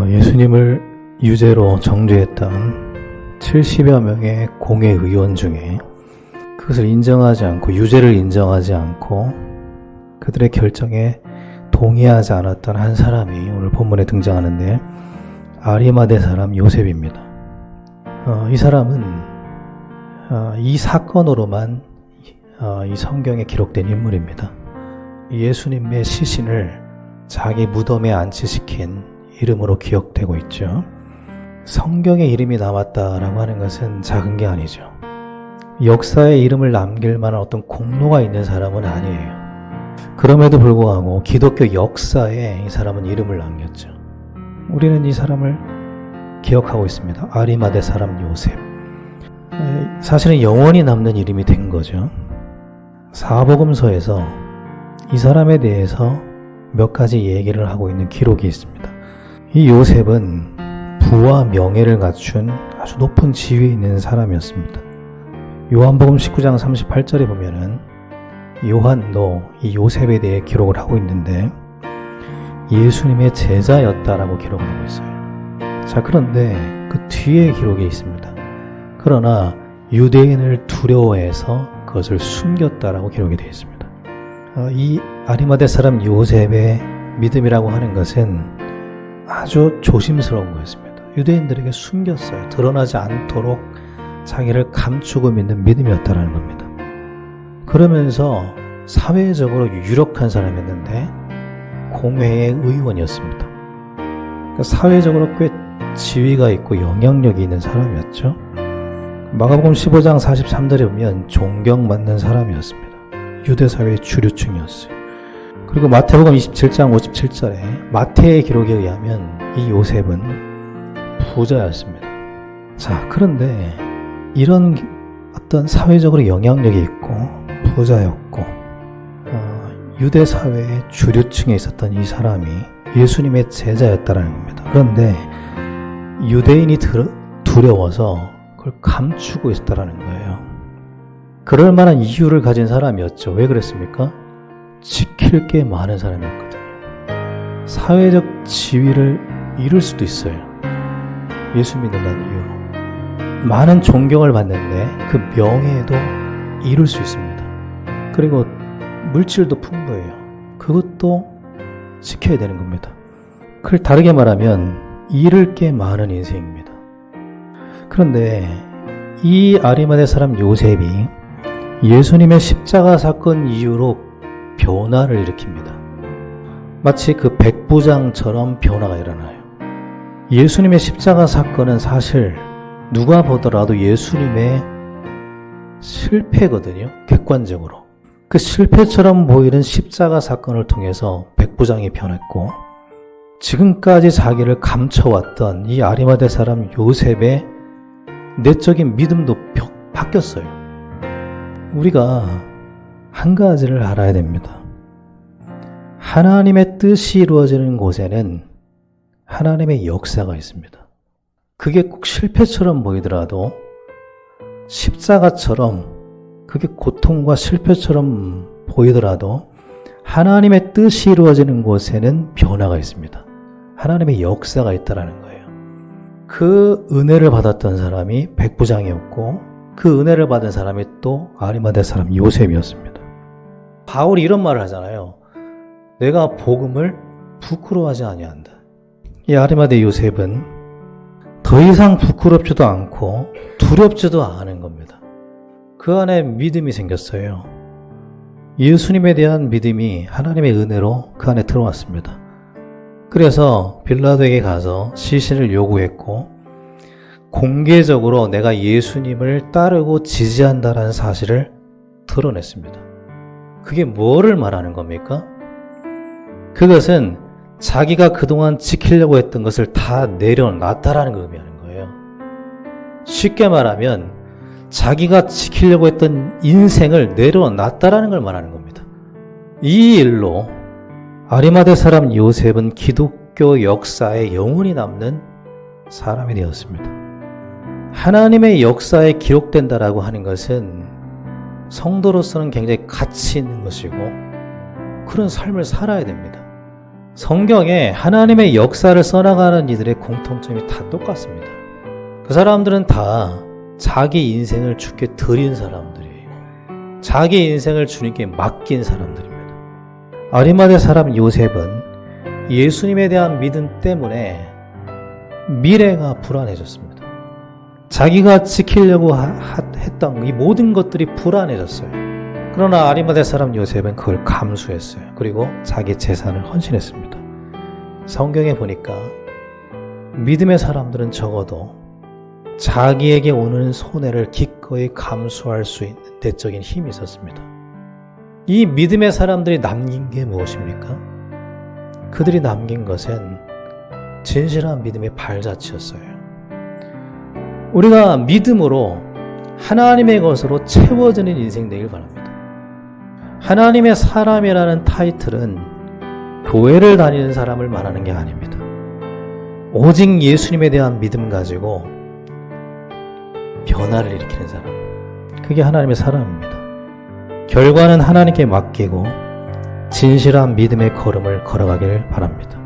예수님을 유죄로 정죄했던 70여 명의 공회의원 중에 그것을 인정하지 않고, 유죄를 인정하지 않고 그들의 결정에 동의하지 않았던 한 사람이 오늘 본문에 등장하는데, 아리마대 사람 요셉입니다. 이 사람은 이 사건으로만 이 성경에 기록된 인물입니다. 예수님의 시신을 자기 무덤에 안치시킨 이름으로 기억되고 있죠. 성경에 이름이 남았다라고 하는 것은 작은 게 아니죠. 역사에 이름을 남길 만한 어떤 공로가 있는 사람은 아니에요. 그럼에도 불구하고 기독교 역사에 이 사람은 이름을 남겼죠. 우리는 이 사람을 기억하고 있습니다. 아리마대 사람 요셉. 사실은 영원히 남는 이름이 된 거죠. 사복음서에서 이 사람에 대해서 몇 가지 얘기를 하고 있는 기록이 있습니다. 이 요셉은 부와 명예를 갖춘 아주 높은 지위에 있는 사람이었습니다. 요한복음 19장 38절에 보면은 요한도 이 요셉에 대해 기록을 하고 있는데, 예수님의 제자였다라고 기록을 하고 있어요. 자, 그런데 그 뒤에 기록이 있습니다. 그러나 유대인을 두려워해서 그것을 숨겼다라고 기록이 되어 있습니다. 이 아리마대 사람 요셉의 믿음이라고 하는 것은 아주 조심스러운 거였습니다. 유대인들에게 숨겼어요. 드러나지 않도록 자기를 감추고 믿는 믿음이었다라는 겁니다. 그러면서 사회적으로 유력한 사람이었는데 공회의 의원이었습니다. 그러니까 사회적으로 꽤 지위가 있고 영향력이 있는 사람이었죠. 마가복음 15장 43절에 보면 존경받는 사람이었습니다. 유대사회의 주류층이었어요. 그리고 마태복음 27장 57절에 마태의 기록에 의하면 이 요셉은 부자였습니다. 자, 그런데 이런 어떤 사회적으로 영향력이 있고 부자였고 유대사회의 주류층에 있었던 이 사람이 예수님의 제자였다는 겁니다. 그런데 유대인이 두려워서 그걸 감추고 있었다는 거예요. 그럴 만한 이유를 가진 사람이었죠. 왜 그랬습니까? 지킬 게 많은 사람이었거든요. 사회적 지위를 잃을 수도 있어요. 예수 믿는다는 이유로. 많은 존경을 받는데 그 명예도 잃을 수 있습니다. 그리고 물질도 풍부해요. 그것도 지켜야 되는 겁니다. 그걸 다르게 말하면 잃을 게 많은 인생입니다. 그런데 이 아리마대 사람 요셉이 예수님의 십자가 사건 이후로 변화를 일으킵니다. 마치 그 백부장처럼 변화가 일어나요. 예수님의 십자가 사건은 사실 누가 보더라도 예수님의 실패거든요. 객관적으로. 그 실패처럼 보이는 십자가 사건을 통해서 백부장이 변했고, 지금까지 자기를 감춰왔던 이 아리마대 사람 요셉의 내적인 믿음도 바뀌었어요. 우리가 한 가지를 알아야 됩니다. 하나님의 뜻이 이루어지는 곳에는 하나님의 역사가 있습니다. 그게 꼭 실패처럼 보이더라도, 십자가처럼 그게 고통과 실패처럼 보이더라도 하나님의 뜻이 이루어지는 곳에는 변화가 있습니다. 하나님의 역사가 있다는 거예요. 그 은혜를 받았던 사람이 백부장이었고, 그 은혜를 받은 사람이 또 아리마대 사람 요셉이었습니다. 바울이 이런 말을 하잖아요. 내가 복음을 부끄러워하지 아니한다. 이 아리마대 요셉은 더 이상 부끄럽지도 않고 두렵지도 않은 겁니다. 그 안에 믿음이 생겼어요. 예수님에 대한 믿음이 하나님의 은혜로 그 안에 들어왔습니다. 그래서 빌라도에게 가서 시신을 요구했고, 공개적으로 내가 예수님을 따르고 지지한다라는 사실을 드러냈습니다. 그게 뭐를 말하는 겁니까? 그것은 자기가 그동안 지키려고 했던 것을 다 내려놨다라는 걸 의미하는 거예요. 쉽게 말하면 자기가 지키려고 했던 인생을 내려놨다라는 걸 말하는 겁니다. 이 일로 아리마대 사람 요셉은 기독교 역사에 영원히 남는 사람이 되었습니다. 하나님의 역사에 기록된다라고 하는 것은 성도로서는 굉장히 가치 있는 것이고, 그런 삶을 살아야 됩니다. 성경에 하나님의 역사를 써나가는 이들의 공통점이 다 똑같습니다. 그 사람들은 다 자기 인생을 주께 드린 사람들이에요. 자기 인생을 주님께 맡긴 사람들입니다. 아리마대 사람 요셉은 예수님에 대한 믿음 때문에 미래가 불안해졌습니다. 자기가 지키려고 했던 이 모든 것들이 불안해졌어요. 그러나 아리마대 사람 요셉은 그걸 감수했어요. 그리고 자기 재산을 헌신했습니다. 성경에 보니까 믿음의 사람들은 적어도 자기에게 오는 손해를 기꺼이 감수할 수 있는 내적인 힘이 있었습니다. 이 믿음의 사람들이 남긴 게 무엇입니까? 그들이 남긴 것은 진실한 믿음의 발자취였어요. 우리가 믿음으로 하나님의 것으로 채워지는 인생 되길 바랍니다. 하나님의 사람이라는 타이틀은 교회를 다니는 사람을 말하는 게 아닙니다. 오직 예수님에 대한 믿음 가지고 변화를 일으키는 사람, 그게 하나님의 사람입니다. 결과는 하나님께 맡기고 진실한 믿음의 걸음을 걸어가길 바랍니다.